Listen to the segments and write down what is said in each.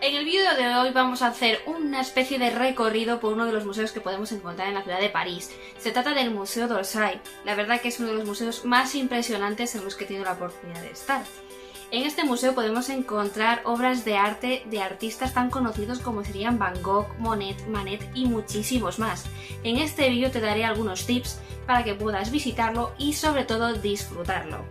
En el vídeo de hoy vamos a hacer una especie de recorrido por uno de los museos que podemos encontrar en la ciudad de París. Se trata del Museo d'Orsay. La verdad que es uno de los museos más impresionantes en los que he tenido la oportunidad de estar. En este museo podemos encontrar obras de arte de artistas tan conocidos como serían Van Gogh, Monet, Manet y muchísimos más. En este vídeo te daré algunos tips para que puedas visitarlo y sobre todo disfrutarlo.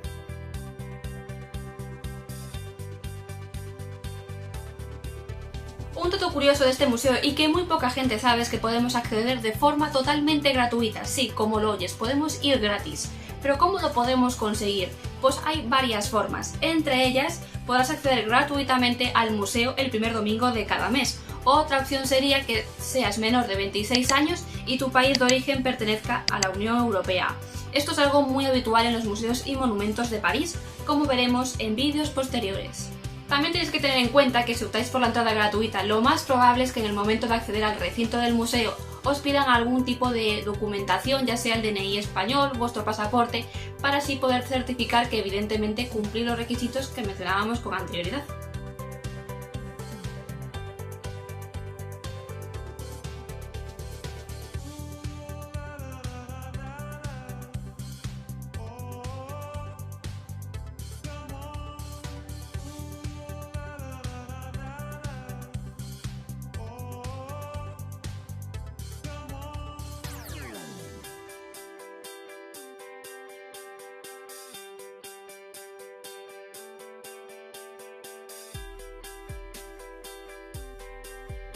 Un dato curioso de este museo y que muy poca gente sabe es que podemos acceder de forma totalmente gratuita. Sí, como lo oyes, podemos ir gratis. Pero ¿cómo lo podemos conseguir? Pues hay varias formas. Entre ellas, podrás acceder gratuitamente al museo el primer domingo de cada mes. Otra opción sería que seas menor de 26 años y tu país de origen pertenezca a la Unión Europea. Esto es algo muy habitual en los museos y monumentos de París, como veremos en vídeos posteriores. También tenéis que tener en cuenta que si optáis por la entrada gratuita, lo más probable es que en el momento de acceder al recinto del museo os pidan algún tipo de documentación, ya sea el DNI español, vuestro pasaporte, para así poder certificar que evidentemente cumplís los requisitos que mencionábamos con anterioridad.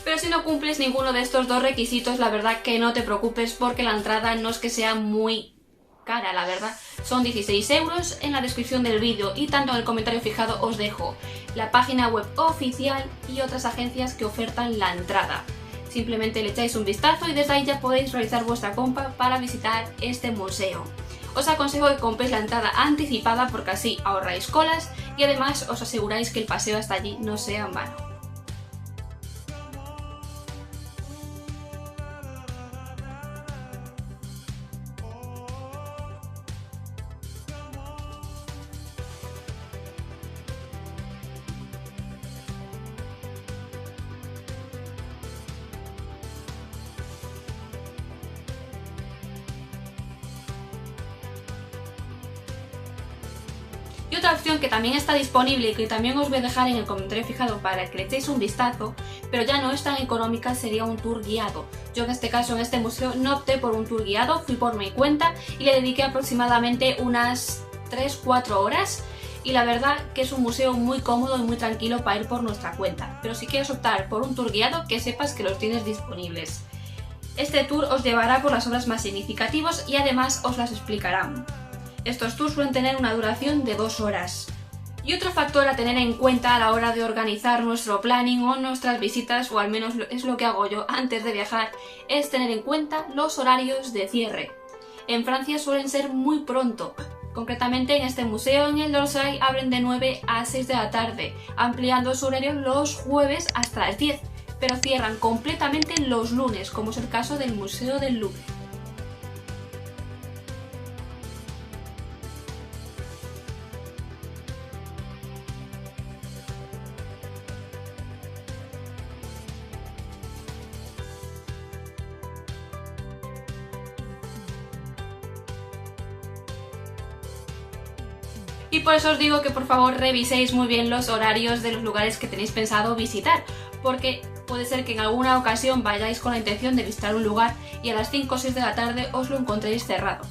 Pero si no cumples ninguno de estos dos requisitos, la verdad que no te preocupes porque la entrada no es que sea muy cara, la verdad. Son 16 euros. En la descripción del vídeo y tanto en el comentario fijado os dejo la página web oficial y otras agencias que ofertan la entrada. Simplemente le echáis un vistazo y desde ahí ya podéis realizar vuestra compra para visitar este museo. Os aconsejo que compréis la entrada anticipada porque así ahorráis colas y además os aseguráis que el paseo hasta allí no sea en vano. Y otra opción que también está disponible y que también os voy a dejar en el comentario fijado para que le echéis un vistazo, pero ya no es tan económica, sería un tour guiado. Yo en este caso, en este museo, no opté por un tour guiado, fui por mi cuenta y le dediqué aproximadamente unas 3-4 horas. Y la verdad que es un museo muy cómodo y muy tranquilo para ir por nuestra cuenta. Pero si quieres optar por un tour guiado, que sepas que los tienes disponibles. Este tour os llevará por las obras más significativas y además os las explicarán. Estos tours suelen tener una duración de 2 horas. Y otro factor a tener en cuenta a la hora de organizar nuestro planning o nuestras visitas, o al menos es lo que hago yo antes de viajar, es tener en cuenta los horarios de cierre. En Francia suelen ser muy pronto. Concretamente en este museo, en el d'Orsay, abren de 9 a 6 de la tarde, ampliando su horario los jueves hasta las 10, pero cierran completamente los lunes, como es el caso del Museo del Louvre. Y por eso os digo que por favor reviséis muy bien los horarios de los lugares que tenéis pensado visitar, porque puede ser que en alguna ocasión vayáis con la intención de visitar un lugar y a las 5 o 6 de la tarde os lo encontréis cerrado.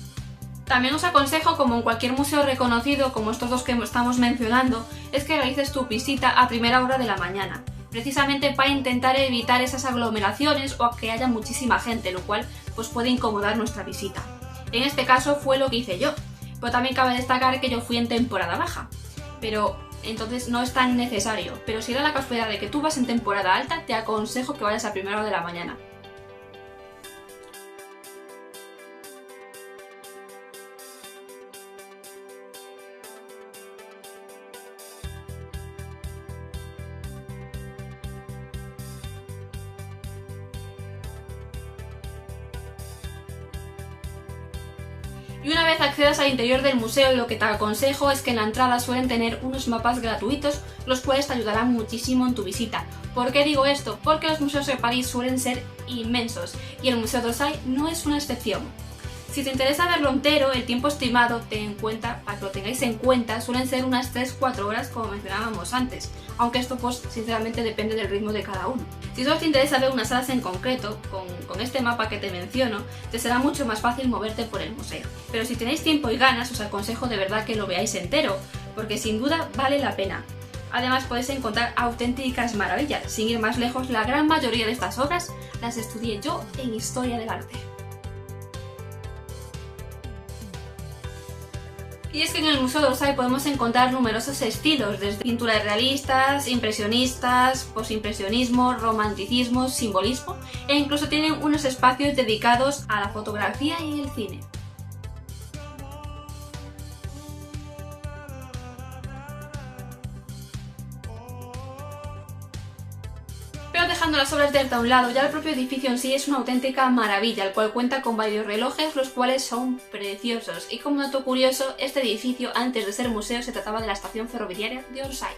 También os aconsejo, como en cualquier museo reconocido como estos dos que estamos mencionando, es que realices tu visita a primera hora de la mañana, precisamente para intentar evitar esas aglomeraciones o que haya muchísima gente, lo cual pues puede incomodar nuestra visita. En este caso fue lo que hice yo. Pero también cabe destacar que yo fui en temporada baja, pero entonces no es tan necesario. Pero si da la casualidad de que tú vas en temporada alta, te aconsejo que vayas a primera hora de la mañana. Y una vez accedas al interior del museo, lo que te aconsejo es que en la entrada suelen tener unos mapas gratuitos, los cuales te ayudarán muchísimo en tu visita. ¿Por qué digo esto? Porque los museos de París suelen ser inmensos y el Museo d'Orsay no es una excepción. Si te interesa verlo entero, el tiempo estimado, para que lo tengáis en cuenta, suelen ser unas 3-4 horas como mencionábamos antes, aunque esto pues sinceramente depende del ritmo de cada uno. Si solo te interesa ver unas salas en concreto, con este mapa que te menciono, te será mucho más fácil moverte por el museo. Pero si tenéis tiempo y ganas, os aconsejo de verdad que lo veáis entero, porque sin duda vale la pena. Además podéis encontrar auténticas maravillas. Sin ir más lejos, la gran mayoría de estas obras las estudié yo en Historia del Arte. Y es que en el Museo d'Orsay podemos encontrar numerosos estilos, desde pinturas realistas, impresionistas, posimpresionismo, romanticismo, simbolismo, e incluso tienen unos espacios dedicados a la fotografía y el cine. Pero dejando las obras de arte a un lado, ya el propio edificio en sí es una auténtica maravilla, el cual cuenta con varios relojes, los cuales son preciosos. Y como dato curioso, este edificio antes de ser museo se trataba de la estación ferroviaria de Orsay.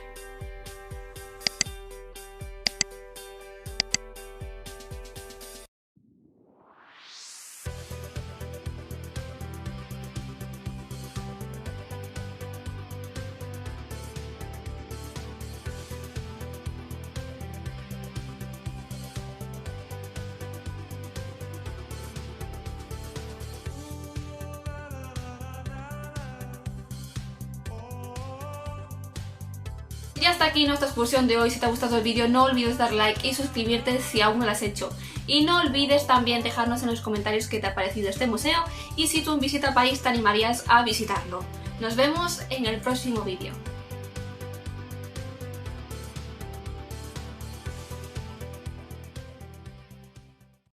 Y hasta aquí nuestra excursión de hoy. Si te ha gustado el vídeo no olvides dar like y suscribirte si aún no lo has hecho. Y no olvides también dejarnos en los comentarios qué te ha parecido este museo y si tú en visita a París te animarías a visitarlo. Nos vemos en el próximo vídeo.